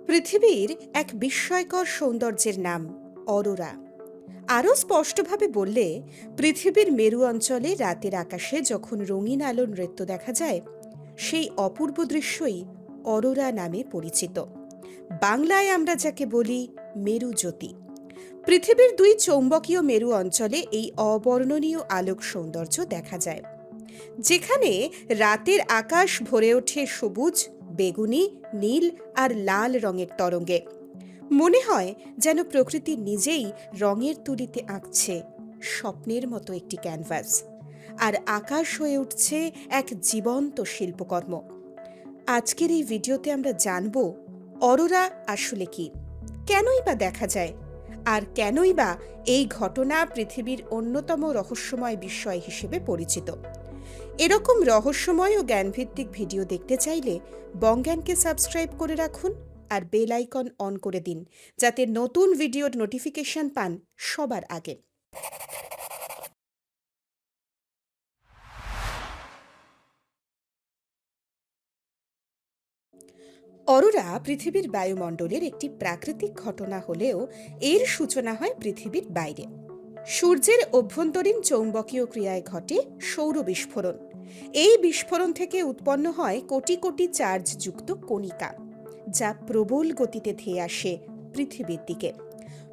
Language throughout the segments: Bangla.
পৃথিবীর এক বিস্ময়কর সৌন্দর্যের নাম অরোরা। আরও স্পষ্টভাবে বললে, পৃথিবীর মেরু অঞ্চলে রাতের আকাশে যখন রঙিন আলোর নৃত্য দেখা যায়, সেই অপূর্ব দৃশ্যই অরোরা নামে পরিচিত। বাংলায় আমরা যাকে বলি মেরু জ্যোতি। পৃথিবীর দুই চৌম্বকীয় মেরু অঞ্চলে এই অবর্ণনীয় আলোক সৌন্দর্য দেখা যায়, যেখানে রাতের আকাশ ভরে ওঠে সবুজ, বেগুনি, নীল আর লাল রঙের তরঙ্গে। মনে হয় যেন প্রকৃতি নিজেই রঙের তুলিতে আঁকছে স্বপ্নের মতো একটি ক্যানভাস, আর আকাশ হয়ে উঠছে এক জীবন্ত শিল্পকর্ম। আজকের এই ভিডিওতে আমরা জানব অরোরা আসলে কি, কেনই বা দেখা যায়, আর কেনই বা এই ঘটনা পৃথিবীর অন্যতম রহস্যময় বিস্ময় হিসেবে পরিচিত। এরকম রহস্যময় ও জ্ঞানভিত্তিক ভিডিও দেখতে চাইলে বঙ্গানকে সাবস্ক্রাইব করে রাখুন আর বেল আইকন অন করে দিন, যাতে নতুন ভিডিওর নোটিফিকেশন পান সবার আগে। অরোরা পৃথিবীর বায়ুমণ্ডলের একটি প্রাকৃতিক ঘটনা হলেও এর সূচনা হয় পৃথিবীর বাইরে। সূর্যের অভ্যন্তরীণ চৌম্বকীয় ক্রিয়ায় ঘটে সৌর বিস্ফোরণ। এই বিস্ফোরণ থেকে উৎপন্ন হয় কোটি কোটি চার্জযুক্ত কণিকা, যা প্রবল গতিতে ধেয়ে আসে পৃথিবীর দিকে।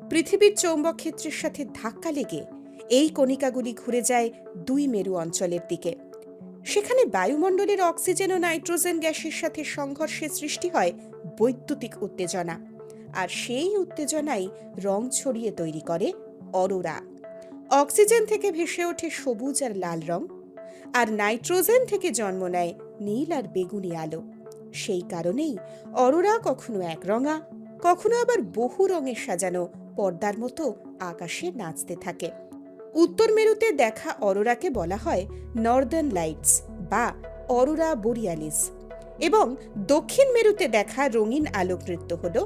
পৃথিবীর চৌম্বক ক্ষেত্রের সাথে ধাক্কা লেগে এই কণিকাগুলি ঘুরে যায় দুই মেরু অঞ্চলের দিকে। সেখানে বায়ুমণ্ডলের অক্সিজেন ও নাইট্রোজেন গ্যাসের সাথে সংঘর্ষে সৃষ্টি হয় বৈদ্যুতিক উত্তেজনা, আর সেই উত্তেজনাই রং ছড়িয়ে তৈরি করে অরোরা। অক্সিজেন থেকে ভেসে ওঠে সবুজ আর লাল রং, আর নাইট্রোজেন থেকে জন্ম নেয় নীল আর বেগুনি আলো। সেই কারণেই অরোরা কখনো একরঙা, কখনো আবার বহু রঙে সাজানো পর্দার মতো আকাশে নাচতে থাকে। উত্তর মেরুতে দেখা অরোরাকে বলা হয় নর্দার্ন লাইটস বা অরোরা বোরিয়ালিস, এবং দক্ষিণ মেরুতে দেখা রঙিন আলোক নৃত্য হল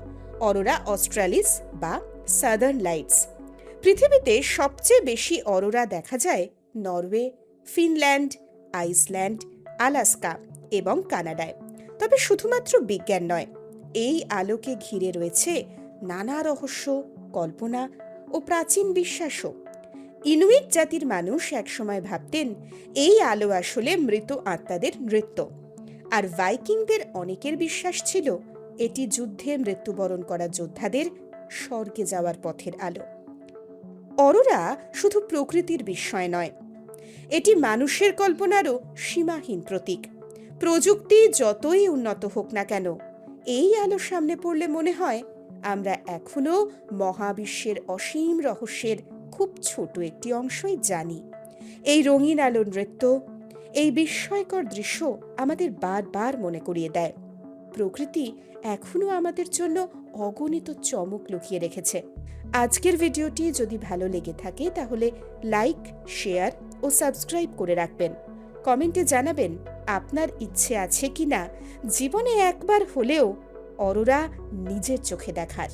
অরোরা অস্ট্রালিস বা সাদার্ন লাইটস। পৃথিবীতে সবচেয়ে বেশি অরোরা দেখা যায় নরওয়ে, ফিনল্যান্ড, আইসল্যান্ড, আলাস্কা এবং কানাডায়। তবে শুধুমাত্র বিজ্ঞান নয়, এই আলোকে ঘিরে রয়েছে নানা রহস্য, কল্পনা ও প্রাচীন বিশ্বাসও। ইনুইট জাতির মানুষ একসময় ভাবতেন এই আলো আসলে মৃত আত্মাদের নৃত্য, আর ভাইকিংদের অনেকের বিশ্বাস ছিল এটি যুদ্ধে মৃত্যুবরণ করা যোদ্ধাদের স্বর্গে যাওয়ার পথের আলো। অরোরা শুধু প্রকৃতির বিস্ময় নয়, এটি মানুষের কল্পনারও সীমাহীন প্রতীক। প্রযুক্তি যতই উন্নত হোক না কেন, এই আলো সামনে পড়লে মনে হয় আমরা এখনো মহাবিশ্বের অসীম রহস্যের খুব ছোট একটি অংশই জানি। এই রঙিন আলোর নৃত্য, এই বিস্ময়কর দৃশ্য আমাদের বারবার মনে করিয়ে দেয় প্রকৃতি এখনো আমাদের জন্য অগণিত চমক লুকিয়ে রেখেছে। আজকের ভিডিওটি যদি ভালো লেগে থাকে তাহলে লাইক, শেয়ার ও সাবস্ক্রাইব করে রাখবেন। কমেন্টে জানাবেন আপনার ইচ্ছে আছে কিনা জীবনে একবার হলেও অরোরা নিজের চোখে দেখার।